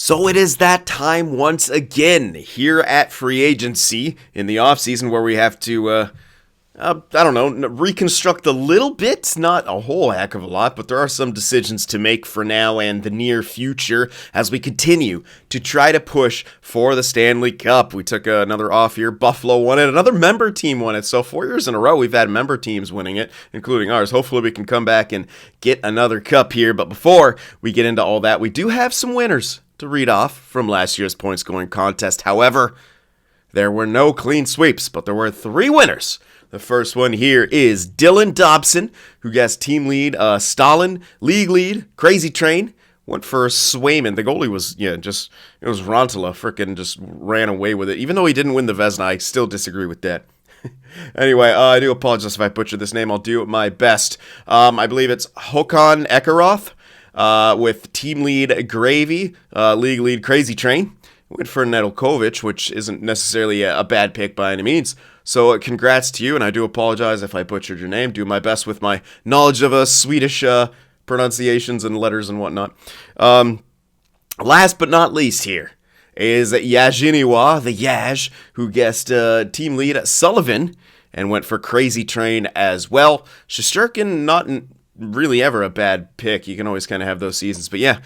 So it is that time once again here at free agency in the offseason where we have to, reconstruct a little bit, not a whole heck of a lot, but there are some decisions to make for now and the near future as we continue to try to push for the Stanley Cup. We took another off year. Buffalo won it. Another member team won it. So 4 years in a row we've had member teams winning it, including ours. Hopefully we can come back and get another cup here. But before we get into all that, we do have some winners to read off from last year's point scoring contest. However, there were no clean sweeps, but there were 3 winners. The first one here is Dylan Dobson, who guessed team lead Stalin, league lead Crazy Train, went for Swayman. The goalie was, it was Rantala, frickin' just ran away with it. Even though he didn't win the Vezina, I still disagree with that. Anyway, I do apologize if I butchered this name. I'll do my best. I believe it's Håkan Ekaroth. With team lead Gravy, league lead Crazy Train. Went for Nedeljkovic, which isn't necessarily a bad pick by any means. So congrats to you, and I do apologize if I butchered your name. Do my best with my knowledge of Swedish pronunciations and letters and whatnot. Last but not least here is Yajiniwa, the Yaj, who guessed team lead Sullivan and went for Crazy Train as well. Shesterkin, not really ever a bad pick. You can always kind of have those seasons. But yeah,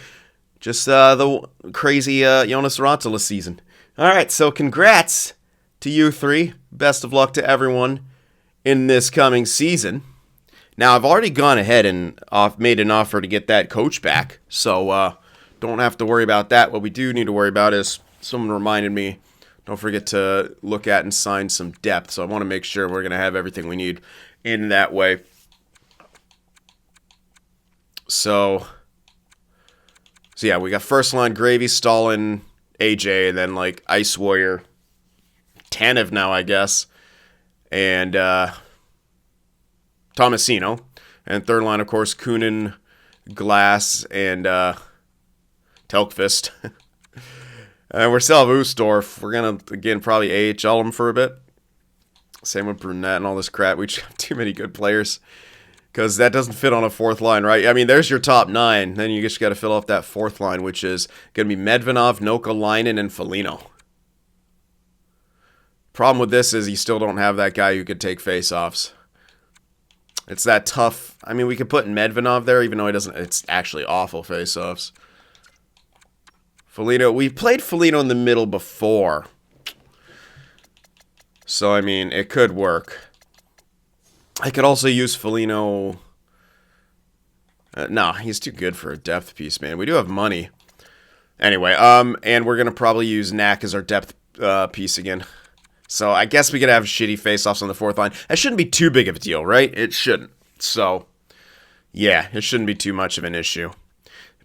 just the crazy Jonas Rantala season. All right, so congrats to you 3. Best of luck to everyone in this coming season. Now, I've already gone ahead and made an offer to get that coach back, so don't have to worry about that. What we do need to worry about is someone reminded me, don't forget to look at and sign some depth. So I want to make sure we're going to have everything we need in that way. So yeah, we got first line Gravy, Stalin, AJ, and then like Ice Warrior, Tanev now, I guess, and Tomasino. And third line, of course, Kunin, Glass, and Telkvist. And we're still have Ustorf. We're going to, again, probably AHL him for a bit. Same with Brunette and all this crap. We just have too many good players. Because that doesn't fit on a fourth line, right? I mean, there's your top 9. Then you just got to fill off that fourth line, which is going to be Medvinov, Nokalainen, and Foligno. Problem with this is you still don't have that guy who could take face-offs. It's that tough. I mean, we could put Medvinov there, even though he doesn't. It's actually awful face-offs. Foligno. We played Foligno in the middle before. So, I mean, it could work. I could also use Foligno. No, he's too good for a depth piece, man. We do have money. Anyway, and we're going to probably use Knack as our depth piece again. So I guess we could have shitty face-offs on the fourth line. That shouldn't be too big of a deal, right? It shouldn't. So, yeah, it shouldn't be too much of an issue.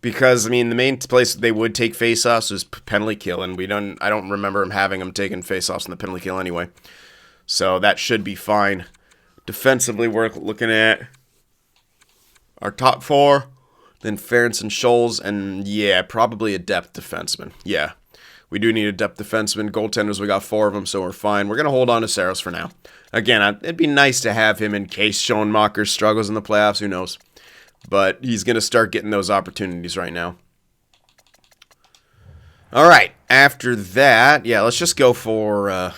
Because, I mean, the main place they would take face-offs is penalty kill, and I don't remember him having them taking face-offs in the penalty kill anyway. So that should be fine. Defensively, we're looking at our top 4, then Ferentz and Scholes, and yeah, probably a depth defenseman. Yeah, we do need a depth defenseman. Goaltenders, we got 4 of them, so we're fine. We're going to hold on to Saros for now. Again, it'd be nice to have him in case Schoenmaker struggles in the playoffs, who knows. But he's going to start getting those opportunities right now. All right, after that, yeah, let's just go for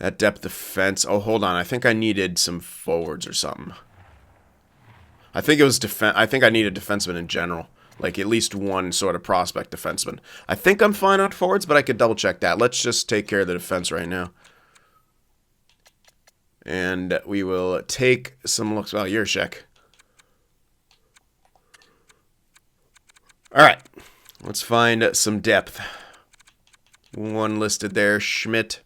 that depth defense. Oh, hold on. I think I needed some forwards or something. I think it was I think I needed defenseman in general. Like at least one sort of prospect defenseman. I think I'm fine on forwards, but I could double check that. Let's just take care of the defense right now. And we will take some looks. Well, you're a check. All right. Let's find some depth. One listed there. Schmidt.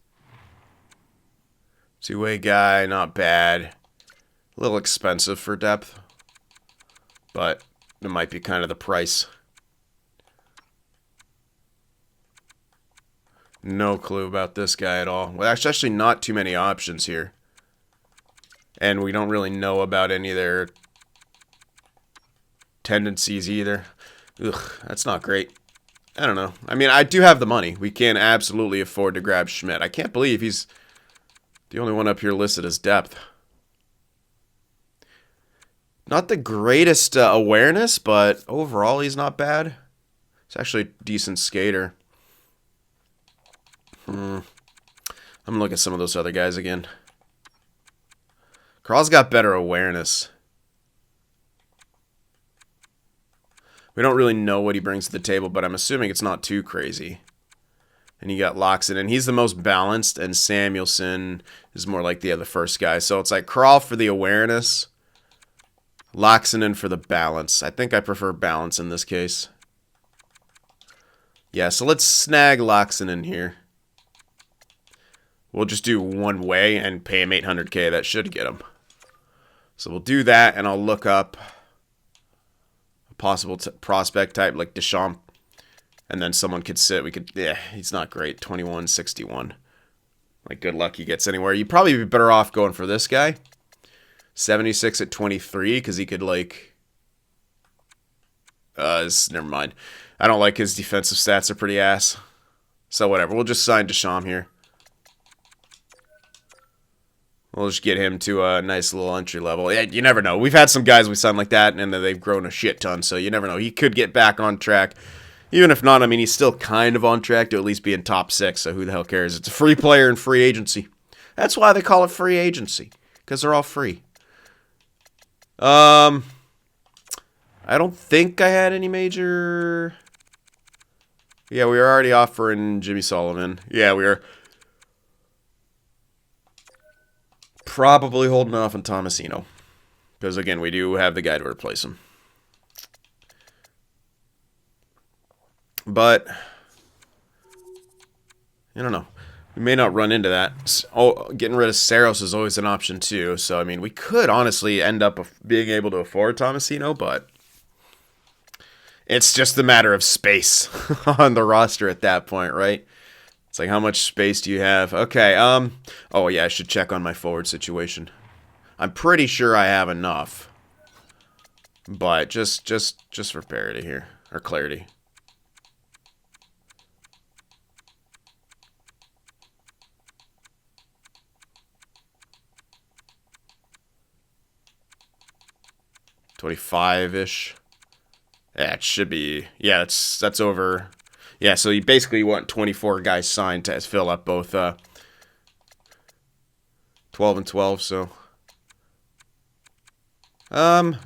2-way guy, not bad. A little expensive for depth, but it might be kind of the price. No clue about this guy at all. Well, there's actually not too many options here. And we don't really know about any of their tendencies either. Ugh, that's not great. I don't know. I mean, I do have the money. We can absolutely afford to grab Schmidt. I can't believe he's the only one up here listed as depth. Not the greatest awareness, but overall he's not bad. He's actually a decent skater. I'm going to look at some of those other guys again. Carl's got better awareness. We don't really know what he brings to the table, but I'm assuming it's not too crazy. And you got Loxton, and he's the most balanced, and Samuelson is more like the first guy. So it's like Carl for the awareness, Loxton for the balance. I think I prefer balance in this case. Yeah, so let's snag Loxton in here. We'll just do one way and pay him $800K. That should get him. So we'll do that, and I'll look up a possible prospect type like Deschamps. And then someone could sit. We could, yeah, he's not great. 21-61. Like, good luck he gets anywhere. You'd probably be better off going for this guy. 76 at 23, because he could, like... never mind. I don't like his defensive stats. Are pretty ass. So, whatever. We'll just sign Deschamps here. We'll just get him to a nice little entry level. Yeah, you never know. We've had some guys we signed like that, and then they've grown a shit ton. So, you never know. He could get back on track. Even if not, I mean, he's still kind of on track to at least be in top 6, so who the hell cares? It's a free player in free agency. That's why they call it free agency, because they're all free. I don't think I had any major... Yeah, we were already offering Jimmy Sullivan. Yeah, we were probably holding off on Tomasino, because, again, we do have the guy to replace him. But, I don't know. We may not run into that. Oh, getting rid of Saros is always an option, too. So, I mean, we could honestly end up being able to afford Tomasino, but it's just a matter of space on the roster at that point, right? It's like, how much space do you have? Okay, oh, yeah, I should check on my forward situation. I'm pretty sure I have enough. But just for parity here, or clarity. $25-ish. Yeah, it should be. Yeah, that's over. Yeah, so you basically want 24 guys signed to fill up both 12 and 12, so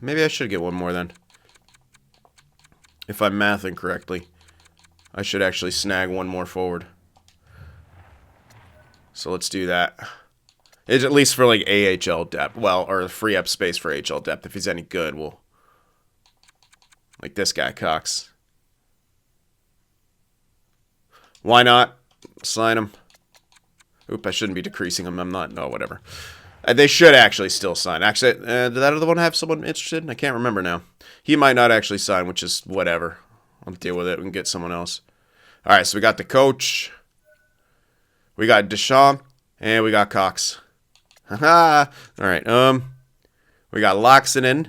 maybe I should get one more then. If I'm mathing correctly, I should actually snag one more forward. So let's do that. It's at least for, like, AHL depth. Well, or free up space for AHL depth. If he's any good, we'll... Like this guy, Cox. Why not? Sign him. Oop, I shouldn't be decreasing him. I'm not... No, whatever. They should actually still sign. Actually, did that other one have someone interested? I can't remember now. He might not actually sign, which is whatever. I'll deal with it. We can get someone else. Alright, so we got the coach. We got Deschamps. And we got Cox. Haha. Alright, we got Loxton,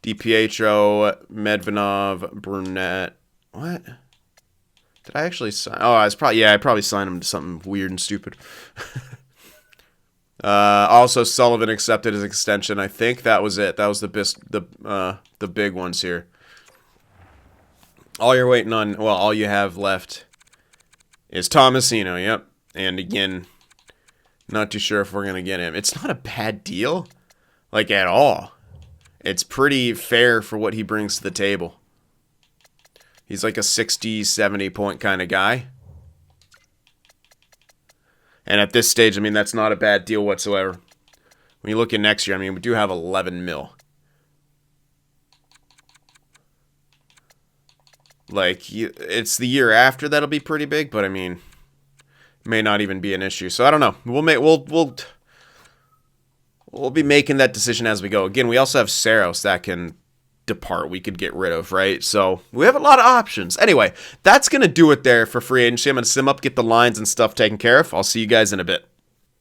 DiPietro, Medvedov, Brunette. What? Did I actually sign? Oh, I probably signed him to something weird and stupid. Also, Sullivan accepted his extension. I think that was it. That was the big ones here. All you're waiting on, well, all you have left is Tomasino. Yep, and again. Not too sure if we're going to get him. It's not a bad deal, like, at all. It's pretty fair for what he brings to the table. He's like a 60, 70 point kind of guy. And at this stage, I mean, that's not a bad deal whatsoever. When you look at next year, I mean, we do have 11 mil. Like, it's the year after that'll be pretty big, but I mean... may not even be an issue. So I don't know. We'll be making that decision as we go. Again, we also have Saros that can depart. We could get rid of, right? So we have a lot of options. Anyway, that's going to do it there for free agency. I'm going to sim up, get the lines and stuff taken care of. I'll see you guys in a bit.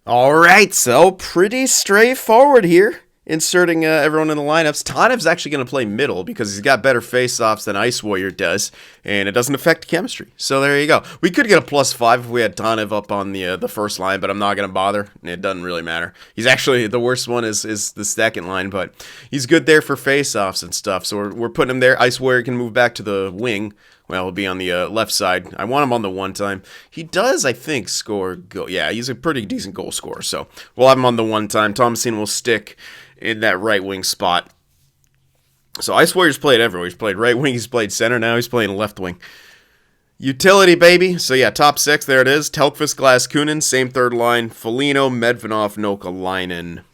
All right, so pretty straightforward here. Inserting everyone in the lineups. Tanev's actually going to play middle because he's got better face-offs than Ice Warrior does, and it doesn't affect chemistry. So there you go. We could get a +5 if we had Tanev up on the first line, but I'm not going to bother. It doesn't really matter. He's actually, the worst one is the second line, but he's good there for face-offs and stuff, so we're putting him there. Ice Warrior can move back to the wing, Well, he'll be on the left side. I want him on the one-time. He does, I think, score goal. Yeah, he's a pretty decent goal scorer, so we'll have him on the one-time. Thomasino will stick in that right wing spot. So Ice Warrior's played everywhere. He's played right wing, he's played center, now he's playing left wing. Utility, baby. So yeah, top 6, there it is. Telkvist, Glass, Kunin, same third line. Foligno, Medvedev, Nokalainen.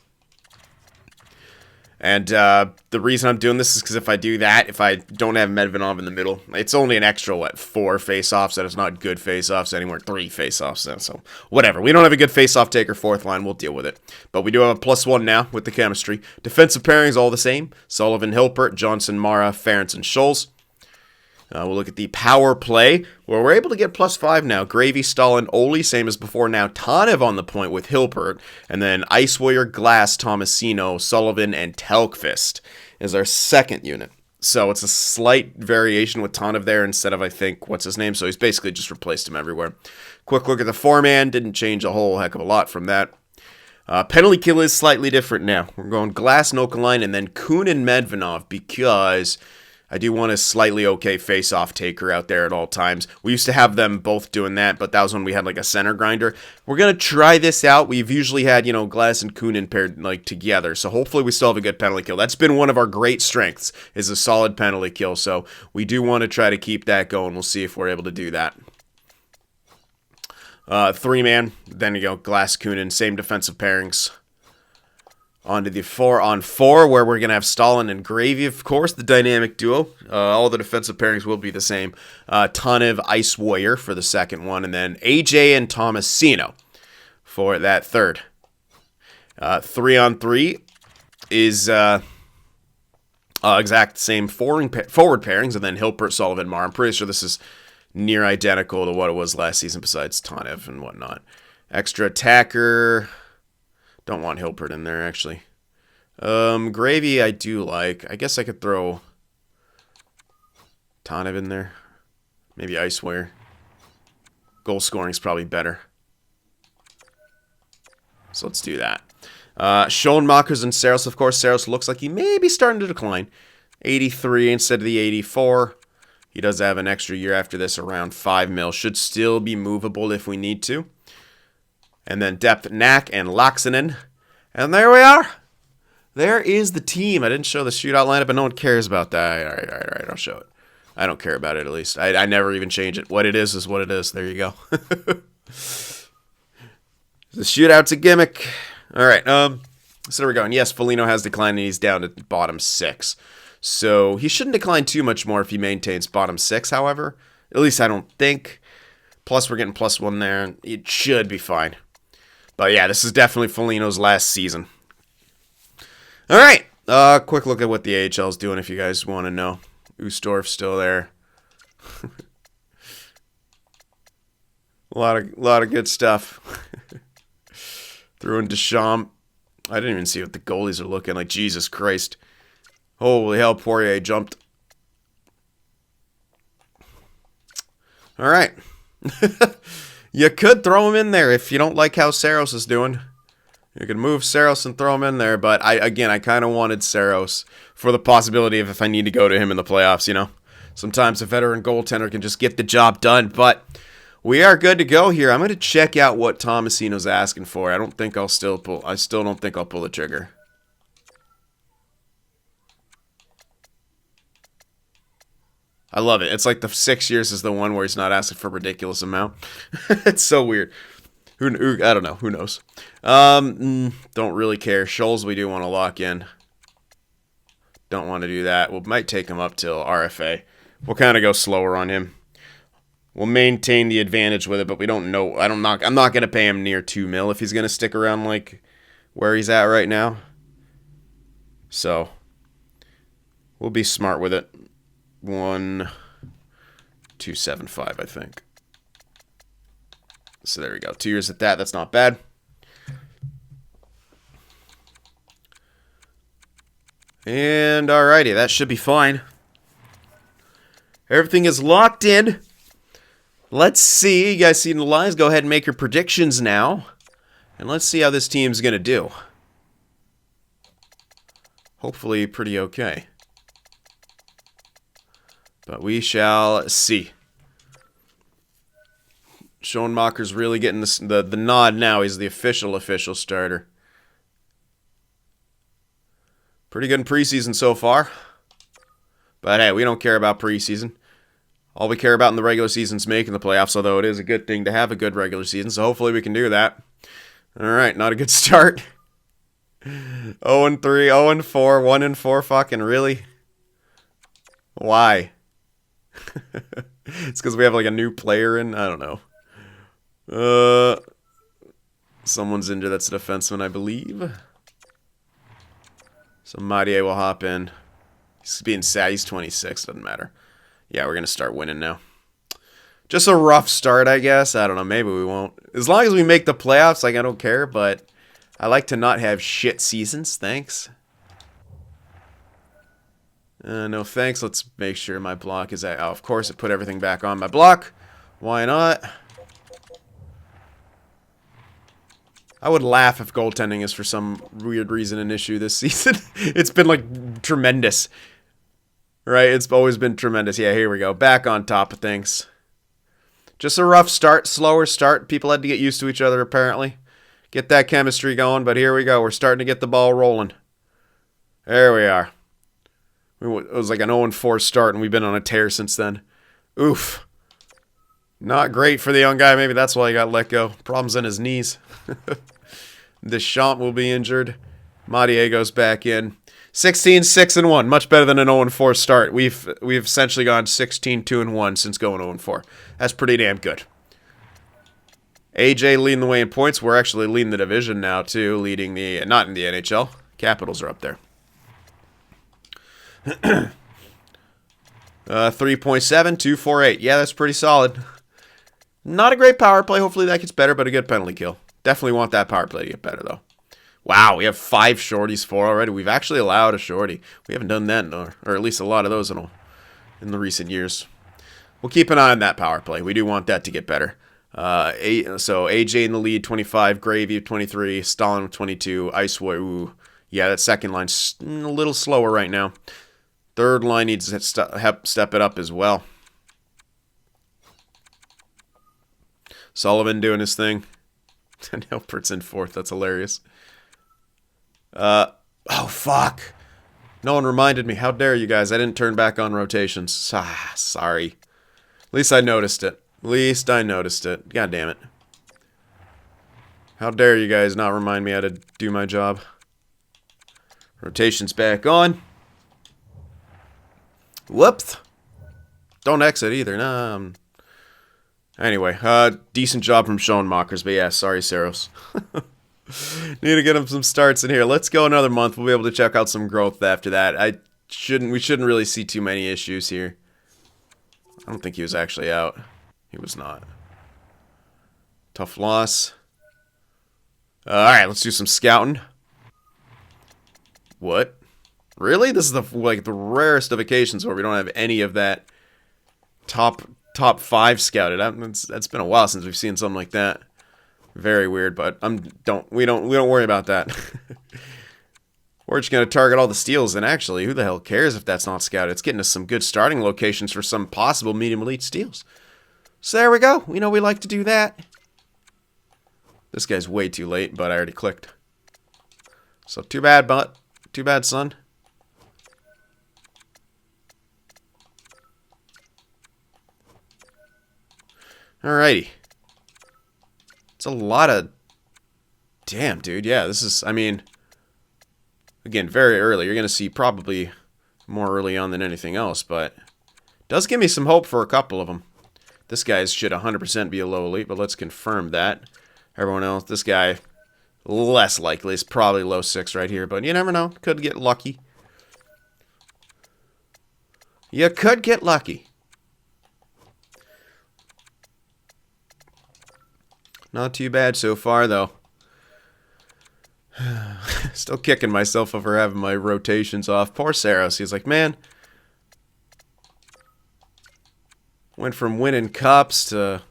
And the reason I'm doing this is because if I do that, if I don't have Medvedev in the middle, it's only an extra, 4 face-offs, and it's not good face-offs anymore, 3 face-offs, so whatever. We don't have a good face-off taker, 4th line, we'll deal with it. But we do have a +1 now with the chemistry. Defensive pairings all the same. Sullivan, Hilpert, Johnson, Mara, Ferentz, and Scholes. We'll look at the power play, where we're able to get +5 now. Gravy, Stalin, Oli, same as before now. Tanev on the point with Hilpert. And then Ice Warrior, Glass, Tomasino, Sullivan, and Telkvist is our second unit. So it's a slight variation with Tanev there instead of, I think, what's his name? So he's basically just replaced him everywhere. Quick look at the 4-man. Didn't change a whole heck of a lot from that. Penalty kill is slightly different now. We're going Glass, Nokalainen, and then Kunin, Medvedev because I do want a slightly okay face-off taker out there at all times. We used to have them both doing that, but that was when we had like a center grinder. We're going to try this out. We've usually had, Glass and Kunin paired like together, so hopefully we still have a good penalty kill. That's been one of our great strengths, is a solid penalty kill, so we do want to try to keep that going. We'll see if we're able to do that. 3-man, then you go Glass, Kunin, same defensive pairings. On to the 4-on-4, where we're going to have Stalin and Gravy, of course, the dynamic duo. All the defensive pairings will be the same. Tanev, Ice Warrior for the second one, and then AJ and Tomasino for that third. 3-on-3 is exact same forward pairings, and then Hilpert, Sullivan, Mar. I'm pretty sure this is near identical to what it was last season, besides Tanev and whatnot. Extra attacker. Don't want Hilpert in there, actually. Gravy I do like. I guess I could throw Tanev in there. Maybe Ice Warrior. Goal scoring is probably better. So let's do that. Schoenmakers and Saros, of course. Saros looks like he may be starting to decline. 83 instead of the 84. He does have an extra year after this, around 5 mil. Should still be movable if we need to. And then depth, Knack and Laxinen. And there we are. There is the team. I didn't show the shootout lineup, but no one cares about that. All right. I'll show it. I don't care about it, at least. I never even change it. What it is what it is. There you go. The shootout's a gimmick. All right. So there we go. And yes, Foligno has declined, and he's down to bottom 6. So he shouldn't decline too much more if he maintains bottom 6, however. At least I don't think. Plus, we're getting +1 there. It should be fine. But yeah, this is definitely Foligno's last season. All right. Quick look at what the AHL is doing if you guys want to know. Ustorf's still there. a lot of good stuff. Threw in Deschamps. I didn't even see what the goalies are looking like. Jesus Christ. Holy hell, Poirier jumped. All right. You could throw him in there if you don't like how Saros is doing. You could move Saros and throw him in there, but I kind of wanted Saros for the possibility of if I need to go to him in the playoffs, Sometimes a veteran goaltender can just get the job done, but we are good to go here. I'm going to check out what Tomasino's asking for. I still don't think I'll pull the trigger. I love it. It's like the 6 years is the one where he's not asking for a ridiculous amount. It's so weird. I don't know. Who knows? Don't really care. Scholes we do want to lock in. Don't want to do that. We might take him up till RFA. We'll kind of go slower on him. We'll maintain the advantage with it, but we don't know. I'm not going to pay him near 2 mil if he's going to stick around like where he's at right now. So we'll be smart with it. 1,275, I think. So there we go. 2 years at that. That's not bad. And alrighty, that should be fine. Everything is locked in. Let's see. You guys see the lines? Go ahead and make your predictions now. And let's see how this team's going to do. Hopefully pretty okay. But we shall see. Schoenmaker's really getting the nod now. He's the official starter. Pretty good in preseason so far. But hey, we don't care about preseason. All we care about in the regular season is making the playoffs, although it is a good thing to have a good regular season, so hopefully we can do that. Alright, not a good start. 0-3, 0-4, 1-4, fucking really? Why? It's because we have like a new player in? I don't know. Someone's injured, that's a defenseman, I believe. So Madier will hop in. He's being sad, he's 26, doesn't matter. Yeah, we're going to start winning now. Just a rough start, I guess. I don't know, maybe we won't. As long as we make the playoffs, like, I don't care, but I like to not have shit seasons, thanks. No thanks, let's make sure my block is at... Oh, of course, it put everything back on my block. Why not? I would laugh if goaltending is for some weird reason an issue this season. It's been, like, tremendous. Right, it's always been tremendous. Yeah, here we go. Back on top of things. Just a rough start, slower start. People had to get used to each other, apparently. Get that chemistry going, but here we go. We're starting to get the ball rolling. There we are. It was like an 0-4 start, and we've been on a tear since then. Oof. Not great for the young guy. Maybe that's why he got let go. Problems in his knees. Deschamps will be injured. Madier goes back in. 16-6-1, much better than an 0-4 start. We've essentially gone 16-2-1 since going 0-4. That's pretty damn good. AJ leading the way in points. We're actually leading the division now too, leading the not in the NHL. Capitals are up there. 3.7, 248. Yeah, that's pretty solid. Not a great power play. Hopefully that gets better, but a good penalty kill. Definitely want that power play to get better though. Wow, we have 5 shorties for already. We've actually allowed a shorty. We haven't done that, or at least a lot of those in the recent years. We'll keep an eye on that power play. We do want that to get better. So AJ in the lead, 25. Gravy, 23. Stalin, 22. Icewood, ooh. Yeah, that second line's a little slower right now. Third line needs to step it up as well. Sullivan doing his thing. And Hilpert's in fourth. That's hilarious. Oh, fuck. No one reminded me. How dare you guys? I didn't turn back on rotations. Sorry. At least I noticed it. God damn it. How dare you guys not remind me how to do my job. Rotation's back on. Whoops. Don't exit either. Nah. Anyway, decent job from Schoenmakers, but yeah, sorry, Saros. Need to get him some starts in here. Let's go another month. We'll be able to check out some growth after that. We shouldn't really see too many issues here. I don't think he was actually out. He was not. Tough loss. Alright, let's do some scouting. What? Really? This is the rarest of occasions where we don't have any of that top 5 scouted. That's been a while since we've seen something like that. Very weird, but we don't worry about that. We're just gonna target all the steals, and actually, who the hell cares if that's not scouted? It's getting us some good starting locations for some possible medium elite steals. So there we go. We know we like to do that. This guy's way too late, but I already clicked. So too bad, son. Alrighty. It's a lot of... Damn, dude. Yeah, this is... I mean... Again, very early. You're going to see probably more early on than anything else, but... Does give me some hope for a couple of them. This guy should 100% be a low elite, but let's confirm that. Everyone else, this guy... Less likely. It's probably low 6 right here, but you never know. Could get lucky. You could get lucky. Not too bad so far, though. Still kicking myself over having my rotations off. Poor Saros. He's like, man. Went from winning cups to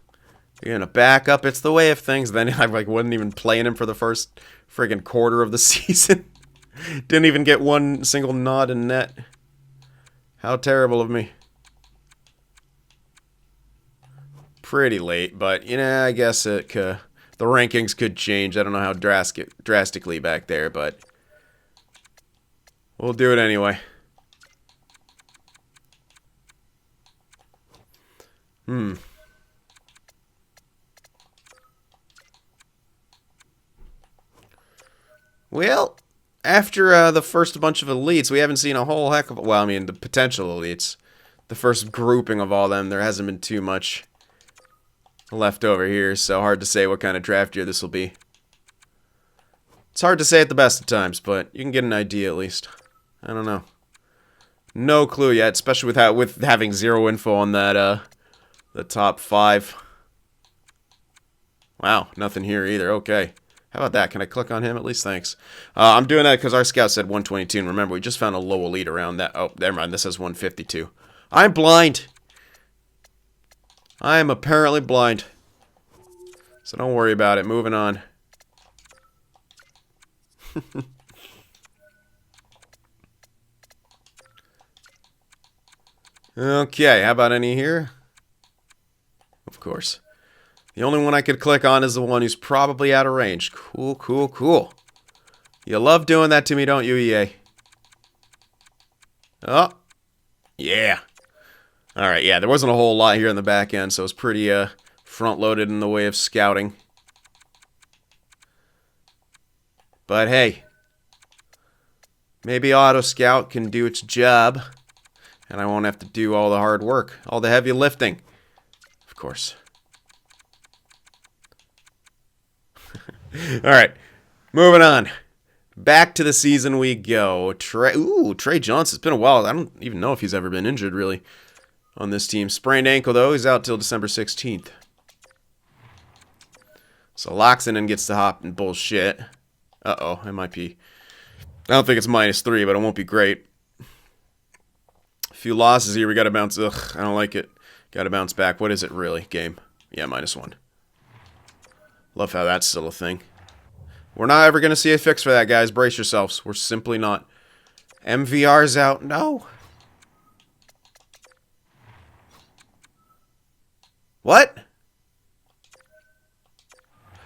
being a backup. It's the way of things. Then I wasn't even playing him for the first friggin' quarter of the season. Didn't even get one single nod in net. How terrible of me. pretty late, but, you know, I guess the rankings could change. I don't know how drastically back there, but we'll do it anyway. Well, after the first bunch of elites, we haven't seen a whole heck of... Well, I mean, the potential elites. The first grouping of all of them, there hasn't been too much left over here, so hard to say what kind of draft year this will be. It's hard to say at the best of times, but you can get an idea at least. I don't know. No clue yet, especially with having zero info on that the top 5. Wow, nothing here either. Okay. How about that? Can I click on him at least? Thanks. I'm doing that because our scout said 122, and remember, we just found a low elite around that. Oh, never mind. This says 152. I'm blind. I am apparently blind. So don't worry about it. Moving on. Okay, how about any here? Of course. The only one I could click on is the one who's probably out of range. Cool, cool, cool. You love doing that to me, don't you, EA? Oh. Yeah. Alright, yeah, there wasn't a whole lot here in the back end, so it was pretty front-loaded in the way of scouting. But hey, maybe Auto Scout can do its job, and I won't have to do all the hard work, all the heavy lifting. Of course. Alright, moving on. Back to the season we go. Trey Johnson. It's been a while. I don't even know if he's ever been injured, really, on this team. Sprained ankle, though. He's out till December 16th. So Loxinen gets to hop and bullshit. Uh-oh, it might be... I don't think it's -3, but it won't be great. A few losses here. We got to bounce... Ugh, I don't like it. Got to bounce back. What is it, really? Game. Yeah, -1. Love how that's still a thing. We're not ever going to see a fix for that, guys. Brace yourselves. We're simply not. MVR's out. No. What?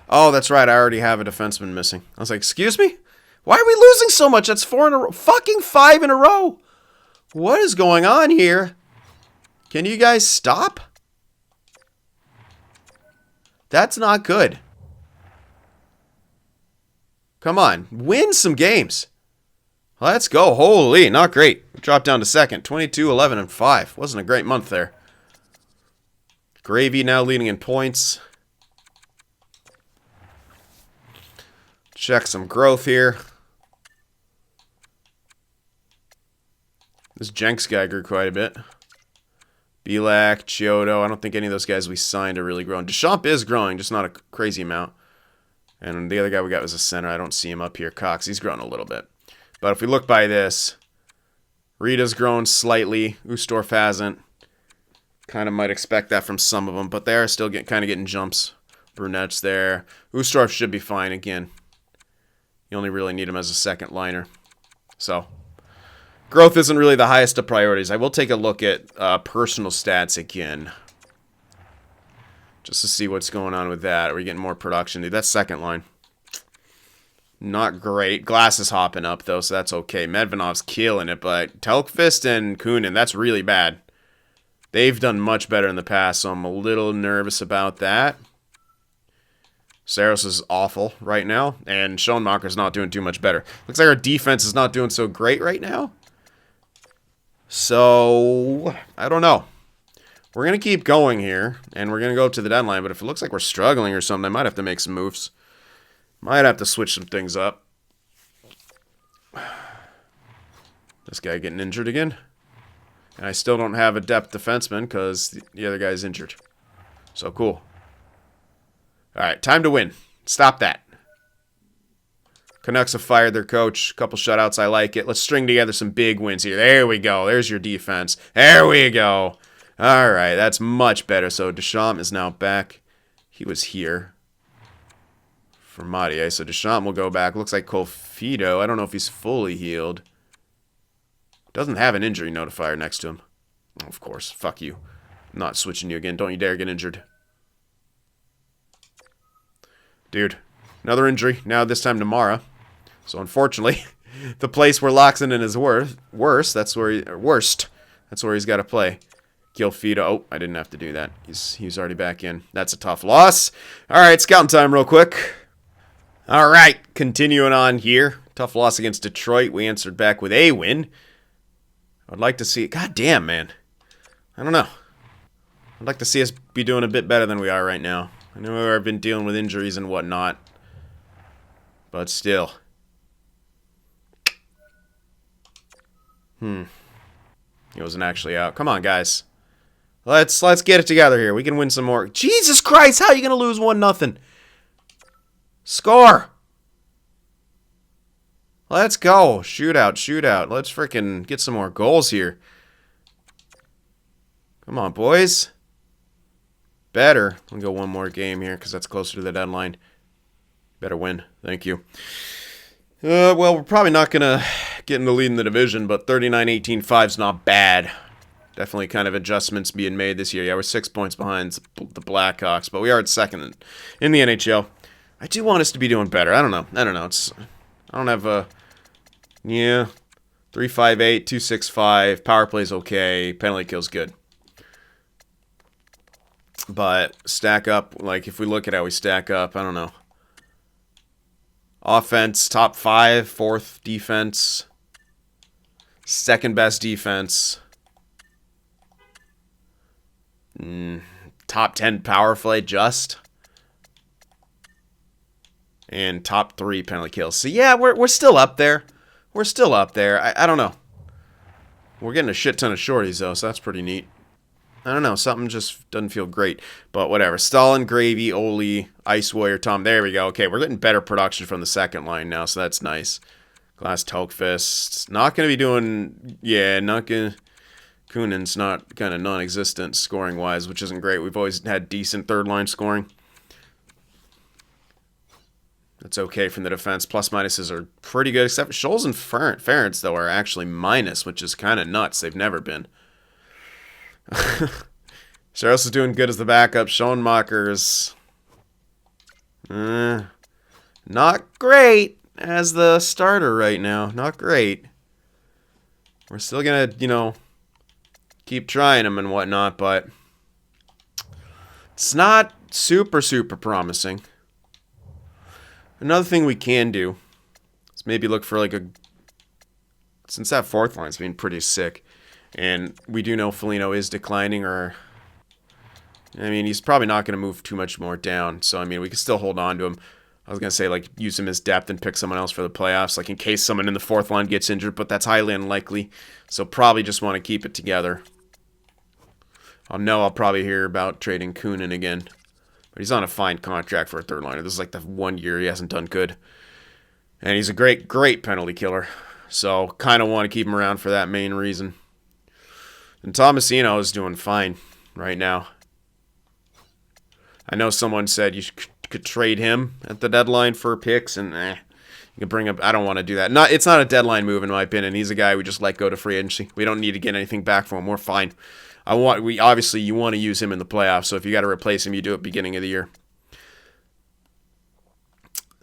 Oh, that's right. I already have a defenseman missing. I was like, excuse me? Why are we losing so much? That's 4 in a row. Fucking 5 in a row. What is going on here? Can you guys stop? That's not good. Come on. Win some games. Let's go. Holy, not great. We dropped down to second. 22, 11, and 5. Wasn't a great month there. Gravy now leading in points. Check some growth here. This Jenks guy grew quite a bit. Belak, Chiodo. I don't think any of those guys we signed are really growing. Deschamps is growing, just not a crazy amount. And the other guy we got was a center. I don't see him up here. Cox, he's grown a little bit. But if we look by this, Rita's grown slightly. Ustorf hasn't. Kind of might expect that from some of them, but they are still kind of getting jumps. Brunette's there. Ustorf should be fine again. You only really need him as a second liner. So, growth isn't really the highest of priorities. I will take a look at personal stats again. Just to see what's going on with that. Are we getting more production? Dude, that's second line. Not great. Glass is hopping up, though, so that's okay. Medvenov's killing it, but Telkvist and Kunin, that's really bad. They've done much better in the past, so I'm a little nervous about that. Saros is awful right now, and Schoenmaker's not doing too much better. Looks like our defense is not doing so great right now. So, I don't know. We're going to keep going here, and we're going to go to the deadline, but if it looks like we're struggling or something, I might have to make some moves. Might have to switch some things up. This guy getting injured again. And I still don't have a depth defenseman because the other guy's injured. So cool. Alright, time to win. Stop that. Canucks have fired their coach. Couple shutouts, I like it. Let's string together some big wins here. There we go. There's your defense. There we go. Alright, that's much better. So Deschamps is now back. He was here for Mathieu. So Deschamps will go back. Looks like Colfido. I don't know if he's fully healed. Doesn't have an injury notifier next to him. Of course. Fuck you. I'm not switching you again. Don't you dare get injured. Dude, another injury. Now this time to Mara. So unfortunately, the place where Loxenden is worst. That's where he's got to play. Gilfida. Oh, I didn't have to do that. He's already back in. That's a tough loss. All right, scouting time real quick. All right, continuing on here. Tough loss against Detroit. We answered back with a win. I'd like to see it. God damn, man. I don't know. I'd like to see us be doing a bit better than we are right now. I know I've been dealing with injuries and whatnot, but still. He wasn't actually out. Come on, guys. Let's get it together here. We can win some more. Jesus Christ, how are you going to lose 1-0? Score! Let's go. Shootout. Let's freaking get some more goals here. Come on, boys. Better. We'll go one more game here because that's closer to the deadline. Better win. Thank you. Well, we're probably not going to get in the lead in the division, but 39-18-5's not bad. Definitely kind of adjustments being made this year. Yeah, we're 6 points behind the Blackhawks, but we are at second in the NHL. I do want us to be doing better. I don't know. I don't have a... Yeah. 3-5-8, 2-6-5. Power play's okay. Penalty kill's good. But stack up, like if we look at how we stack up, I don't know. Offense, top 5, 4th defense, 2nd best defense, top 10 power play just, and top 3 penalty kills. So yeah, we're still up there. We're still up there. I don't know. We're getting a shit ton of shorties though, so that's pretty neat. I don't know, something just doesn't feel great. But whatever. Stalin, Gravy, Oli, Ice Warrior, Tom. There we go. Okay, we're getting better production from the second line now, so that's nice. Glass Tokefist. Not going to be doing... Yeah, not going to... Kunin's not kind of non-existent scoring-wise, which isn't great. We've always had decent third-line scoring. That's okay from the defense. Plus-minuses are pretty good, except Scholes and Ferentz, though, are actually minus, which is kind of nuts. They've never been. Saros is doing good as the backup. Schoenmaker's not great as the starter right now. Not great. We're still gonna, keep trying him and whatnot, but it's not super promising. Another thing we can do is maybe look for like since that 4th line's been pretty sick. And we do know Foligno is declining, he's probably not going to move too much more down. So, we can still hold on to him. I was going to say, use him as depth and pick someone else for the playoffs, in case someone in the 4th line gets injured, but that's highly unlikely. So, probably just want to keep it together. I'll probably hear about trading Kunin again. But he's on a fine contract for a 3rd liner. This is the 1 year he hasn't done good. And he's a great penalty killer. So, kind of want to keep him around for that main reason. And Tomasino is doing fine right now. I know someone said you could trade him at the deadline for picks, and you can bring up. I don't want to do that. It's not a deadline move in my opinion. He's a guy we just let go to free agency. We don't need to get anything back for him. We're fine. Obviously you want to use him in the playoffs. So if you got to replace him, you do it beginning of the year.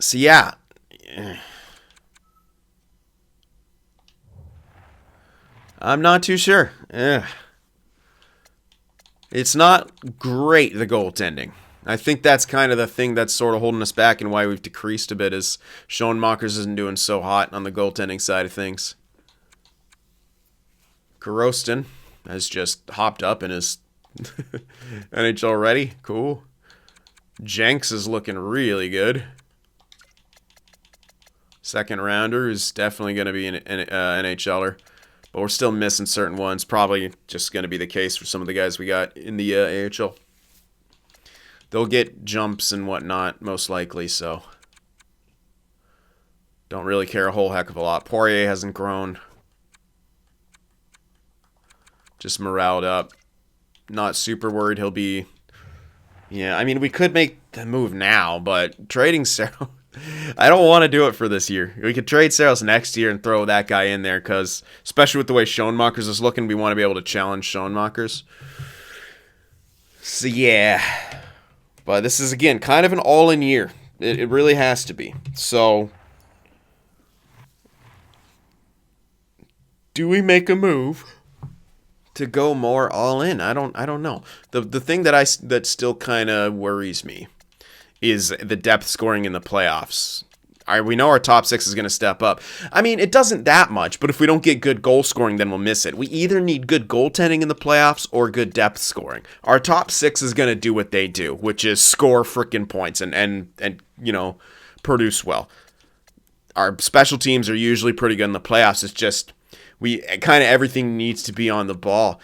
So yeah. I'm not too sure. It's not great, the goaltending. I think that's kind of the thing that's sort of holding us back and why we've decreased a bit is Schoenmakers isn't doing so hot on the goaltending side of things. Korostin has just hopped up and is NHL ready. Cool. Jenks is looking really good. 2nd rounder is definitely going to be an NHLer. But we're still missing certain ones. Probably just going to be the case for some of the guys we got in the AHL. They'll get jumps and whatnot, most likely, so don't really care a whole heck of a lot. Poirier hasn't grown. Just moraled up. Not super worried he'll be... Yeah, we could make the move now, but trading Saros... I don't want to do it for this year. We could trade Saros next year and throw that guy in there because, especially with the way Schoenmakers is looking, we want to be able to challenge Schoenmakers. So, yeah. But this is, again, kind of an all-in year. It really has to be. So, do we make a move to go more all in? I don't know. The thing that still kind of worries me is the depth scoring in the playoffs. We know our top six is going to step up. I mean, it doesn't that much, but if we don't get good goal scoring, then we'll miss it. We either need good goaltending in the playoffs or good depth scoring. Our top six is going to do what they do, which is score freaking points and produce well. Our special teams are usually pretty good in the playoffs. It's just we kind of everything needs to be on the ball.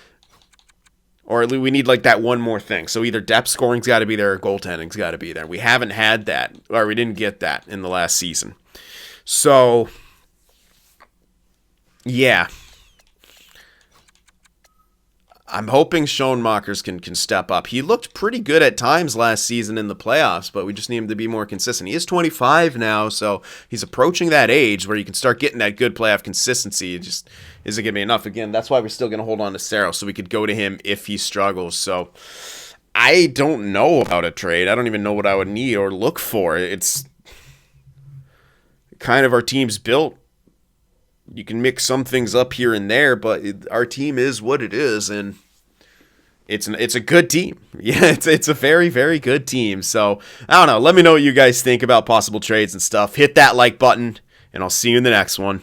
Or at least we need like that one more thing. So either depth scoring's got to be there or goaltending's got to be there. We haven't had that, or we didn't get that in the last season. So, yeah. I'm hoping Schoenmakers can step up. He looked pretty good at times last season in the playoffs, but we just need him to be more consistent. He is 25 now, so he's approaching that age where you can start getting that good playoff consistency. It just isn't going to be enough. Again, that's why we're still going to hold on to Cerro, so we could go to him if he struggles. So I don't know about a trade. I don't even know what I would need or look for. It's kind of our team's built. You can mix some things up here and there, but our team is what it is, and it's a good team. Yeah, it's a very, very good team. So, I don't know. Let me know what you guys think about possible trades and stuff. Hit that like button, and I'll see you in the next one.